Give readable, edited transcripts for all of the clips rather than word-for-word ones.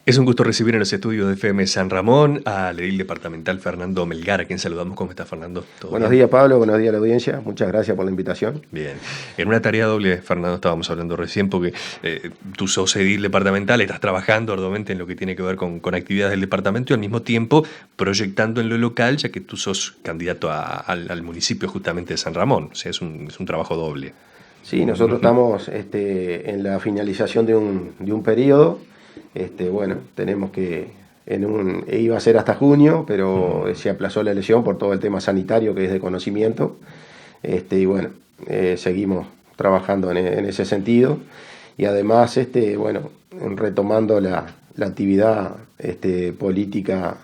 Es un gusto recibir en los estudios de FM San Ramón al edil departamental Fernando Melgar, a quien saludamos. ¿Cómo está, Fernando? ¿Todo Buenos bien? días, Pablo. Buenos días a la audiencia. Muchas gracias por la invitación. Bien. En una tarea doble, Fernando, estábamos hablando recién, porque tú sos edil departamental, estás trabajando arduamente en lo que tiene que ver con actividades del departamento y al mismo tiempo proyectando en lo local, ya que tú sos candidato al municipio justamente de San Ramón. O sea, es un trabajo doble. Sí, nosotros estamos en la finalización de un periodo. Bueno, tenemos que, iba a ser hasta junio, pero se aplazó la elección por todo el tema sanitario que es de conocimiento. Y bueno, seguimos trabajando en ese sentido. Y además, bueno, retomando la actividad política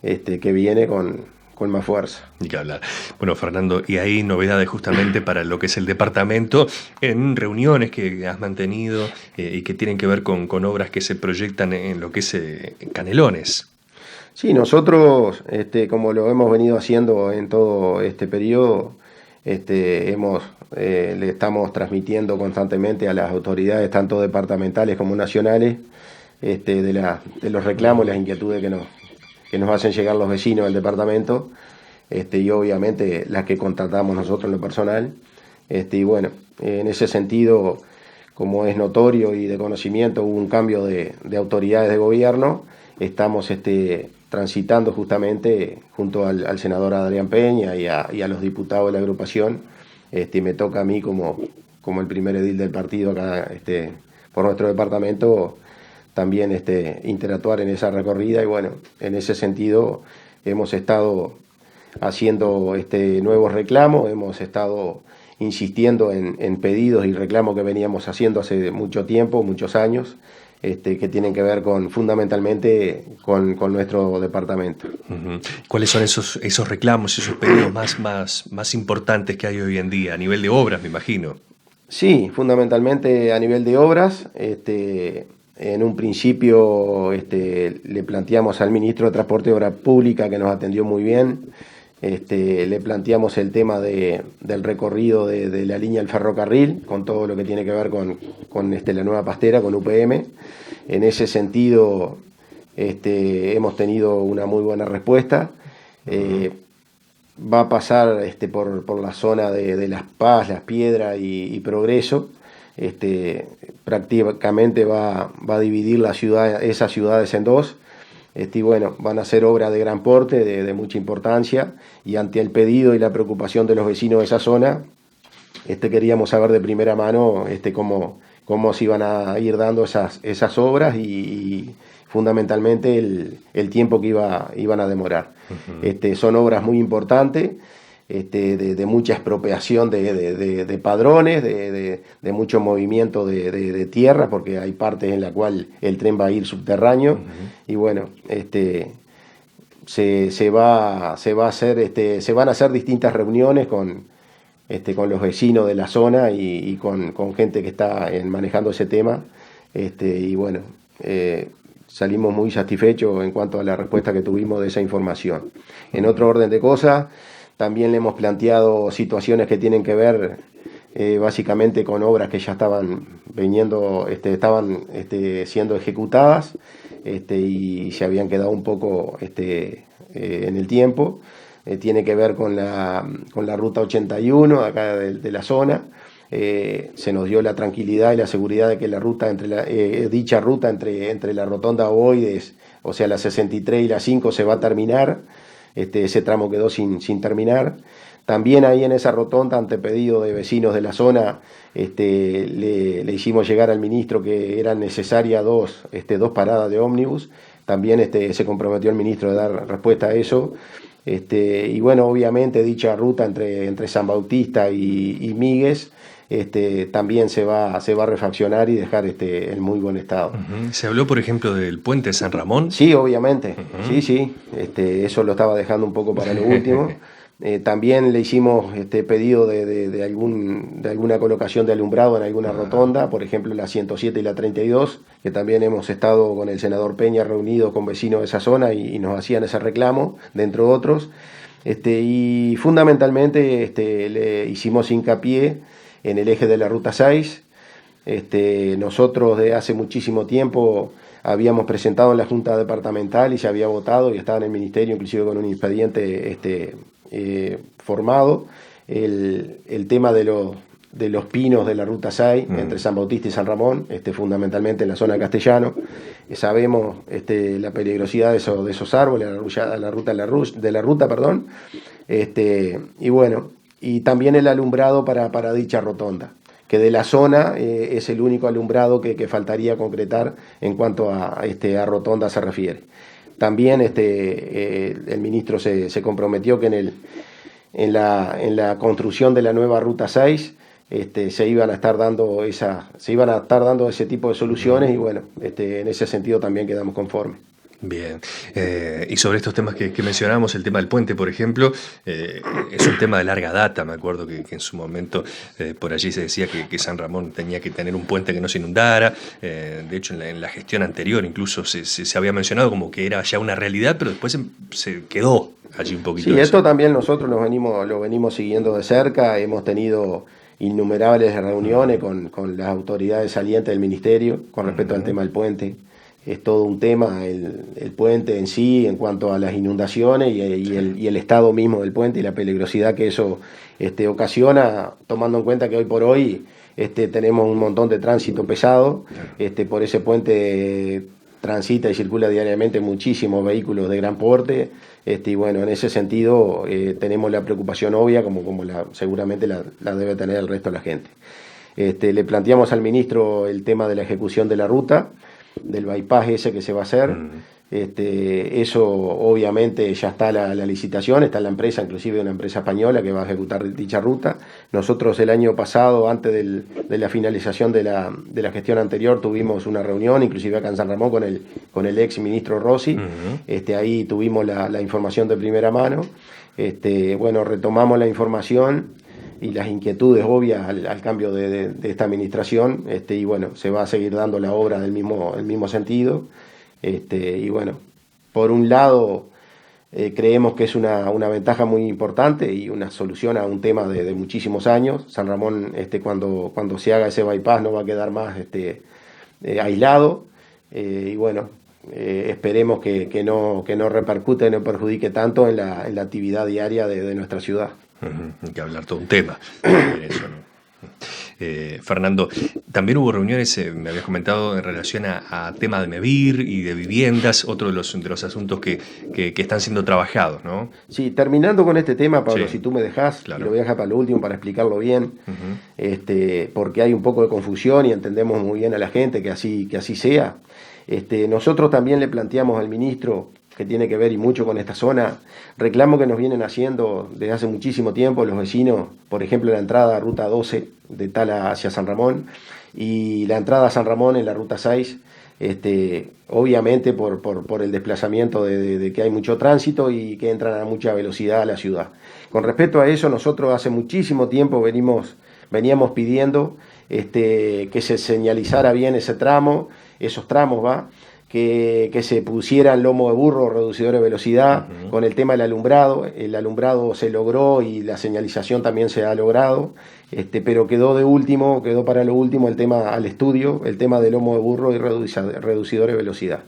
que viene con más fuerza. Ni que hablar. Bueno, Fernando, y hay novedades justamente para lo que es el departamento, en reuniones que has mantenido y que tienen que ver con obras que se proyectan en lo que es Canelones. Sí, nosotros, como lo hemos venido haciendo en todo este periodo, le estamos transmitiendo constantemente a las autoridades, tanto departamentales como nacionales, de los reclamos, las inquietudes que nos hacen llegar los vecinos del departamento, y obviamente las que contratamos nosotros en lo personal. Y bueno, en ese sentido, como es notorio y de conocimiento, hubo un cambio de autoridades de gobierno. Estamos transitando justamente junto al senador Adrián Peña y a los diputados de la agrupación. Me toca a mí como el primer edil del partido acá por nuestro departamento también interactuar en esa recorrida, y bueno, en ese sentido hemos estado haciendo nuevos reclamos, hemos estado insistiendo en pedidos y reclamos que veníamos haciendo hace mucho tiempo, muchos años, que tienen que ver fundamentalmente con nuestro departamento. Uh-huh. ¿Cuáles son esos reclamos, esos pedidos más importantes que hay hoy en día, a nivel de obras, me imagino? Sí, fundamentalmente a nivel de obras. En un principio le planteamos al ministro de Transporte y Obras Públicas, que nos atendió muy bien. Le planteamos el tema del recorrido de la línea del ferrocarril, con todo lo que tiene que ver con la nueva pastera, con UPM. En ese sentido hemos tenido una muy buena respuesta. Va a pasar por la zona de Las Paz, Las Piedras y Progreso. Prácticamente va a dividir esas ciudades en dos. Y bueno, van a ser obras de gran porte, de mucha importancia, y ante el pedido y la preocupación de los vecinos de esa zona, queríamos saber de primera mano cómo se iban a ir dando esas obras y fundamentalmente el tiempo que iban a demorar. Uh-huh. Son obras muy importantes, de mucha expropiación de padrones, de mucho movimiento de tierra, porque hay partes en la cual el tren va a ir subterráneo. Uh-huh. Y bueno, se van a hacer distintas reuniones con los vecinos de la zona y con gente que está manejando ese tema. Y bueno, salimos muy satisfechos en cuanto a la respuesta que tuvimos de esa información. En otro orden de cosas, también le hemos planteado situaciones que tienen que ver básicamente con obras que ya estaban siendo ejecutadas, y se habían quedado un poco en el tiempo. Tiene que ver con la ruta 81 acá de la zona. Se nos dio la tranquilidad y la seguridad de que dicha ruta entre la rotonda Ovoides, o sea la 63 y la 5, se va a terminar. Ese tramo quedó sin terminar. También ahí en esa rotonda, ante pedido de vecinos de la zona, le hicimos llegar al ministro que eran necesarias dos paradas de ómnibus. También se comprometió el ministro de dar respuesta a eso. Y bueno, obviamente dicha ruta entre San Bautista y Míguez, también se va a refaccionar y dejar en muy buen estado. Uh-huh. ¿Se habló, por ejemplo, del puente de San Ramón? Sí, obviamente. Uh-huh. Sí. Eso lo estaba dejando un poco para lo último. También le hicimos pedido de alguna colocación de alumbrado en alguna rotonda, por ejemplo la 107 y la 32, que también hemos estado con el senador Peña reunidos con vecinos de esa zona y nos hacían ese reclamo, dentro de otros. Y fundamentalmente le hicimos hincapié en el eje de la Ruta 6. Nosotros de hace muchísimo tiempo habíamos presentado en la Junta Departamental y se había votado y estaba en el Ministerio, inclusive con un expediente formado, el tema de los pinos de la Ruta 6 entre San Bautista y San Ramón, fundamentalmente en la zona de Castellano. Sabemos la peligrosidad de esos árboles, la ruta de la ruta, perdón. Y bueno, y también el alumbrado para dicha rotonda, que de la zona es el único alumbrado que faltaría concretar en cuanto a rotonda se refiere. También el ministro se comprometió que en la construcción de la nueva Ruta 6 se iban a estar dando ese tipo de soluciones y bueno, en ese sentido también quedamos conformes. Bien, y sobre estos temas que mencionamos, el tema del puente, por ejemplo, es un tema de larga data. Me acuerdo que en su momento por allí se decía que San Ramón tenía que tener un puente que no se inundara. De hecho, en la gestión anterior incluso se había mencionado como que era ya una realidad, pero después se quedó allí un poquito. Sí, esto también nosotros lo venimos siguiendo de cerca. Hemos tenido innumerables reuniones con las autoridades salientes del ministerio con respecto al tema del puente. Es todo un tema el puente en sí en cuanto a las inundaciones y el estado mismo del puente y la peligrosidad que eso ocasiona, tomando en cuenta que hoy por hoy tenemos un montón de tránsito pesado. Por ese puente transita y circula diariamente muchísimos vehículos de gran porte. Y bueno, en ese sentido tenemos la preocupación obvia como seguramente la debe tener el resto de la gente. Le planteamos al ministro el tema de la ejecución de la ruta, del bypass ese que se va a hacer. Eso obviamente ya está la licitación, está la empresa, inclusive una empresa española que va a ejecutar dicha ruta. Nosotros el año pasado, antes de la finalización de la gestión anterior, tuvimos una reunión, inclusive acá en San Ramón, con el ex ministro Rossi. Ahí tuvimos la información de primera mano. Bueno, retomamos la información y las inquietudes obvias al cambio de esta administración, y bueno, se va a seguir dando la obra del mismo sentido. Y bueno, por un lado creemos que es una ventaja muy importante y una solución a un tema de muchísimos años. San Ramón, cuando se haga ese bypass, no va a quedar más aislado. Y bueno, esperemos que no repercute, no perjudique tanto en la actividad diaria de nuestra ciudad. Hay que hablar todo un tema de eso, ¿no? Fernando, también hubo reuniones, me habías comentado, en relación a tema de MEVIR y de viviendas, otro de los asuntos que están siendo trabajados, ¿no? Sí, terminando con este tema, Pablo, Sí. Si tú me dejás, Claro. y lo voy a dejar para lo último para explicarlo bien, porque hay un poco de confusión y entendemos muy bien a la gente que así sea. Nosotros también le planteamos al ministro, que tiene que ver y mucho con esta zona, reclamo que nos vienen haciendo desde hace muchísimo tiempo los vecinos, por ejemplo la entrada a Ruta 12 de Tala hacia San Ramón y la entrada a San Ramón en la Ruta 6, obviamente por el desplazamiento de que hay mucho tránsito y que entran a mucha velocidad a la ciudad. Con respecto a eso, nosotros hace muchísimo tiempo veníamos pidiendo que se señalizara bien esos tramos, que se pusieran lomo de burro, reducidores de velocidad. Con el tema del alumbrado, el alumbrado se logró y la señalización también se ha logrado, pero quedó para lo último el tema al estudio, el tema del lomo de burro y reducidores de velocidad.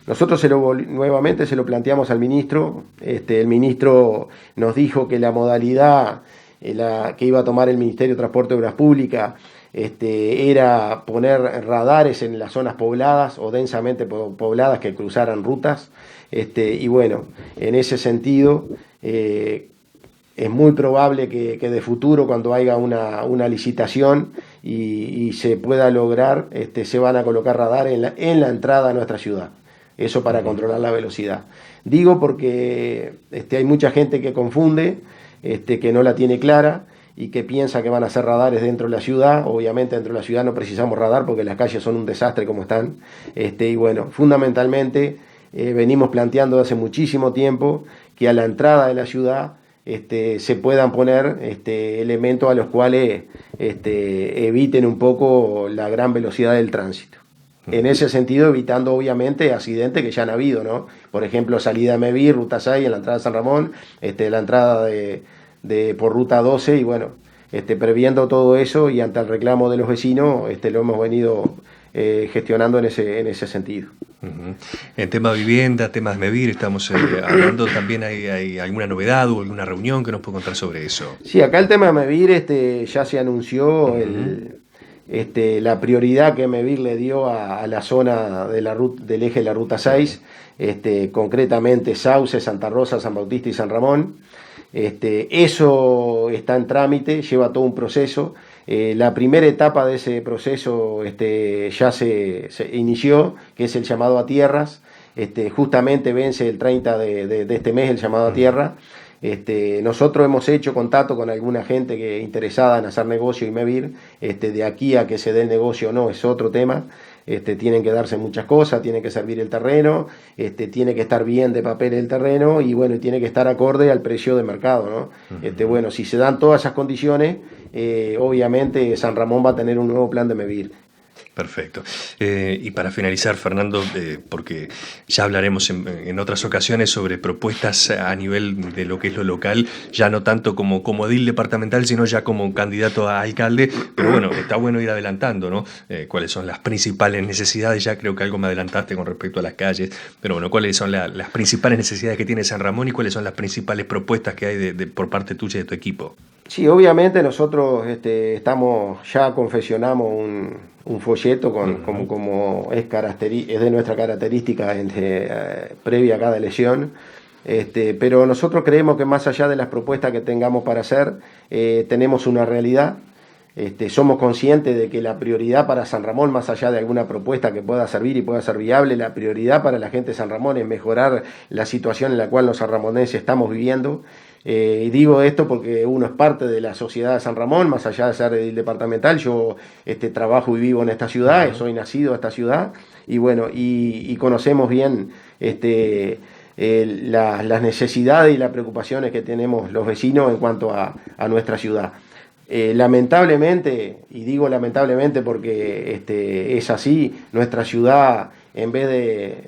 Nosotros nuevamente se lo planteamos al ministro. El ministro nos dijo que la modalidad que iba a tomar el Ministerio de Transporte y Obras Públicas era poner radares en las zonas pobladas o densamente pobladas que cruzaran rutas. Y bueno, en ese sentido es muy probable que de futuro, cuando haya una licitación y se pueda lograr, se van a colocar radares en la entrada a nuestra ciudad. Eso para controlar la velocidad. Digo porque hay mucha gente que confunde, que no la tiene clara y que piensa que van a ser radares dentro de la ciudad. Obviamente dentro de la ciudad no precisamos radar porque las calles son un desastre como están. Y bueno, fundamentalmente venimos planteando hace muchísimo tiempo que a la entrada de la ciudad se puedan poner elementos a los cuales eviten un poco la gran velocidad del tránsito. En ese sentido, evitando obviamente accidentes que ya han habido, ¿no? Por ejemplo, salida de MEVIR, Ruta 6, en la entrada de San Ramón, la entrada por Ruta 12, y bueno, previendo todo eso y ante el reclamo de los vecinos, lo hemos venido gestionando en ese sentido. Uh-huh. En tema vivienda, temas MEVIR, estamos hablando también, ¿hay alguna novedad o alguna reunión que nos puede contar sobre eso? Sí, acá el tema de MEVIR ya se anunció la prioridad que MEVIR le dio a la zona de del eje de la Ruta 6, concretamente Sauce, Santa Rosa, San Bautista y San Ramón. Eso está en trámite, lleva todo un proceso. La primera etapa de ese proceso ya se inició, que es el llamado a tierras. Justamente vence el 30 de este mes el llamado a tierra. Nosotros hemos hecho contacto con alguna gente que interesada en hacer negocio y MEVIR. De aquí a que se dé el negocio o no es otro tema. Tienen que darse muchas cosas, tiene que servir el terreno, tiene que estar bien de papel el terreno y bueno, tiene que estar acorde al precio de mercado, ¿no? Bueno, si se dan todas esas condiciones, obviamente San Ramón va a tener un nuevo plan de MEVIR. Perfecto. Y para finalizar, Fernando, porque ya hablaremos en otras ocasiones sobre propuestas a nivel de lo que es lo local, ya no tanto como edil departamental, sino ya como candidato a alcalde, pero bueno, está bueno ir adelantando, ¿no? Cuáles son las principales necesidades, ya creo que algo me adelantaste con respecto a las calles, pero bueno, cuáles son las principales necesidades que tiene San Ramón y cuáles son las principales propuestas que hay por parte tuya y de tu equipo. Sí, obviamente nosotros ya confeccionamos un folleto como es de nuestra característica previa a cada elección, pero nosotros creemos que más allá de las propuestas que tengamos para hacer, tenemos una realidad. Somos conscientes de que la prioridad para San Ramón, más allá de alguna propuesta que pueda servir y pueda ser viable, la prioridad para la gente de San Ramón es mejorar la situación en la cual los sanramonenses estamos viviendo. Y digo esto porque uno es parte de la sociedad de San Ramón, más allá de ser edil departamental. Yo trabajo y vivo en esta ciudad, soy nacido en esta ciudad y bueno, y conocemos bien las necesidades y las preocupaciones que tenemos los vecinos en cuanto a nuestra ciudad. Lamentablemente, y digo lamentablemente porque es así, nuestra ciudad, en vez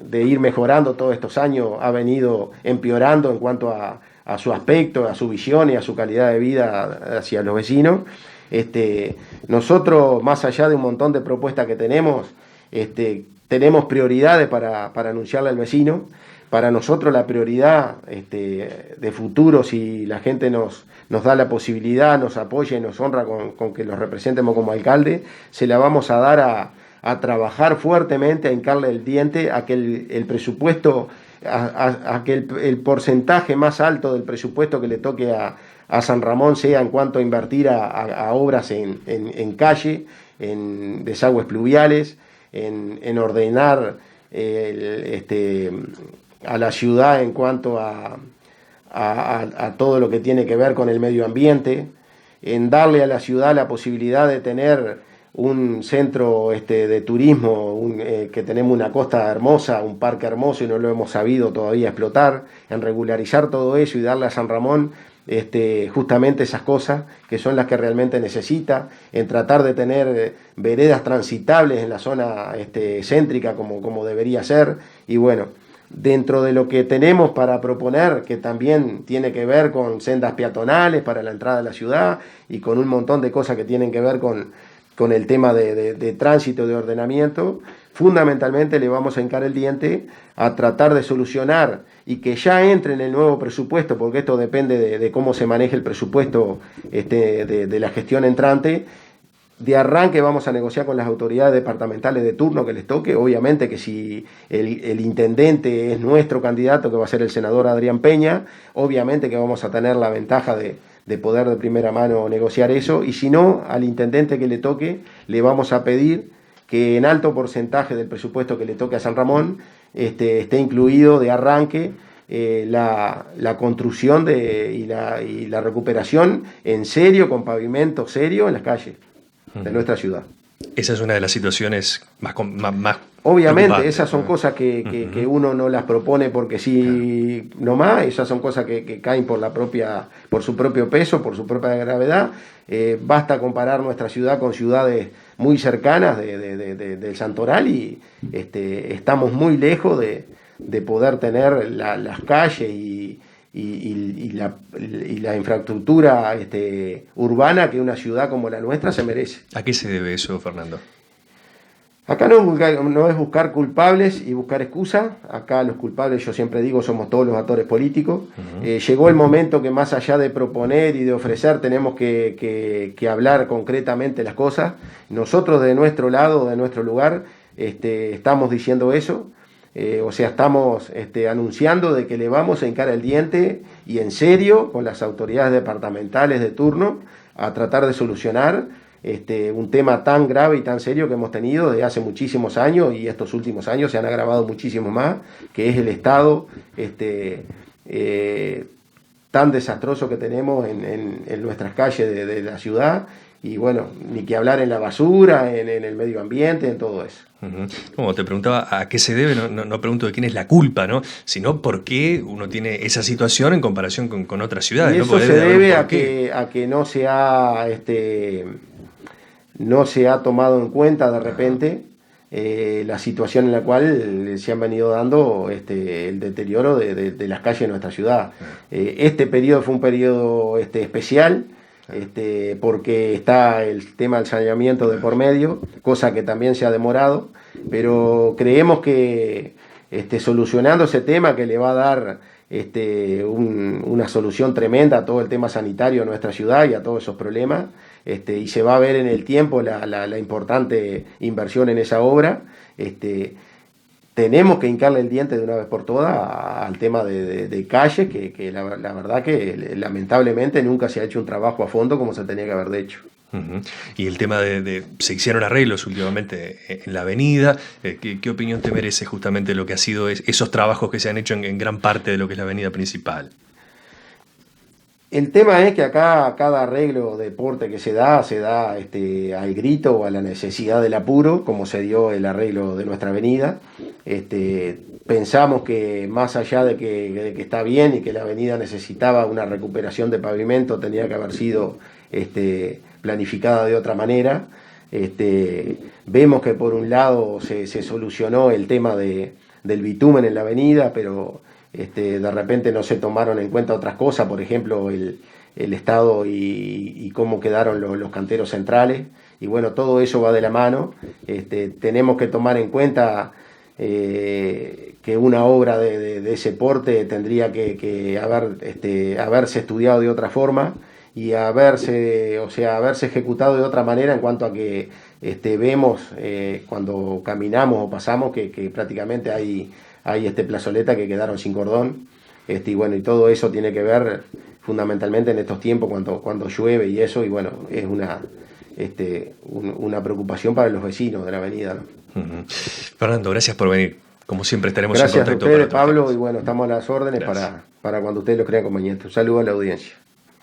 de ir mejorando todos estos años, ha venido empeorando en cuanto a su aspecto, a su visión y a su calidad de vida hacia los vecinos. Nosotros, más allá de un montón de propuestas que tenemos prioridades para anunciarle al vecino. Para nosotros la prioridad de futuro, si la gente nos da la posibilidad, nos apoya y nos honra con que los representemos como alcalde, se la vamos a dar a trabajar fuertemente, a hincarle el diente, a que el presupuesto, a que el porcentaje más alto del presupuesto que le toque a San Ramón sea en cuanto a invertir a obras en calle, en desagües pluviales, en ordenar a la ciudad en cuanto a todo lo que tiene que ver con el medio ambiente, en darle a la ciudad la posibilidad de tener un centro de turismo, que tenemos una costa hermosa, un parque hermoso y no lo hemos sabido todavía explotar, en regularizar todo eso y darle a San Ramón justamente esas cosas que son las que realmente necesita, en tratar de tener veredas transitables en la zona céntrica como debería ser. Y bueno, dentro de lo que tenemos para proponer, que también tiene que ver con sendas peatonales para la entrada de la ciudad y con un montón de cosas que tienen que ver con el tema de tránsito, de ordenamiento, fundamentalmente le vamos a hincar el diente a tratar de solucionar y que ya entre en el nuevo presupuesto, porque esto depende de cómo se maneje el presupuesto de la gestión entrante. De arranque vamos a negociar con las autoridades departamentales de turno que les toque. Obviamente que si el intendente es nuestro candidato, que va a ser el senador Adrián Peña, obviamente que vamos a tener la ventaja de poder de primera mano negociar eso. Y si no, al intendente que le toque, le vamos a pedir que en alto porcentaje del presupuesto que le toque a San Ramón esté incluido de arranque la construcción y la recuperación en serio, con pavimento serio en las calles de nuestra ciudad. Esa es una de las situaciones más obviamente, esas son cosas que uno no las propone porque sí, nomás, esas son cosas que caen por su propio peso, por su propia gravedad. Basta comparar nuestra ciudad con ciudades muy cercanas del Santoral y estamos muy lejos de poder tener las calles y la infraestructura urbana que una ciudad como la nuestra se merece. ¿A qué se debe eso, Fernando? Acá no es buscar culpables y buscar excusas. Acá los culpables, yo siempre digo, somos todos los actores políticos. Llegó el momento que más allá de proponer y de ofrecer, tenemos que hablar concretamente las cosas. Nosotros de nuestro lado, de nuestro lugar, estamos diciendo eso. O sea, estamos anunciando de que le vamos a hincar el diente y en serio con las autoridades departamentales de turno a tratar de solucionar un tema tan grave y tan serio que hemos tenido desde hace muchísimos años, y estos últimos años se han agravado muchísimo más, que es el estado tan desastroso que tenemos en nuestras calles de la ciudad, y bueno, ni que hablar en la basura, en el medio ambiente, en todo eso. Como te preguntaba a qué se debe, no pregunto de quién es la culpa, ¿no? Sino por qué uno tiene esa situación en comparación con otras ciudades. Y eso ¿no? se debe a que no se ha tomado en cuenta de repente la situación en la cual se han venido dando el deterioro de las calles de nuestra ciudad. Este periodo fue un periodo especial, porque está el tema del saneamiento de por medio, cosa que también se ha demorado, pero creemos que solucionando ese tema, que le va a dar una solución tremenda a todo el tema sanitario de nuestra ciudad y a todos esos problemas, y se va a ver en el tiempo la importante inversión en esa obra. Tenemos que hincarle el diente de una vez por todas al tema de calles, que la verdad que lamentablemente nunca se ha hecho un trabajo a fondo como se tenía que haber hecho. Y el tema se hicieron arreglos últimamente en la avenida. ¿Qué opinión te merece justamente lo que ha sido esos trabajos que se han hecho en gran parte de lo que es la avenida principal? El tema es que acá cada arreglo de porte que se da al grito o a la necesidad del apuro, como se dio el arreglo de nuestra avenida. Pensamos que más allá de que está bien y que la avenida necesitaba una recuperación de pavimento, tenía que haber sido planificada de otra manera. Vemos que por un lado se solucionó el tema del bitumen en la avenida, pero de repente no se tomaron en cuenta otras cosas, por ejemplo el estado y cómo quedaron los canteros centrales, y bueno, todo eso va de la mano. Tenemos que tomar en cuenta que una obra de ese porte tendría que haberse estudiado de otra forma y haberse ejecutado de otra manera, en cuanto a que vemos cuando caminamos o pasamos que prácticamente hay plazoletas que quedaron sin cordón, y bueno, y todo eso tiene que ver fundamentalmente en estos tiempos cuando llueve y eso, y bueno, es una preocupación para los vecinos de la avenida, ¿no? Fernando, gracias por venir. Como siempre estaremos gracias en contacto. Gracias a ustedes, Pablo, y bueno, estamos a las órdenes para cuando ustedes lo crean conveniente. Un saludo a la audiencia.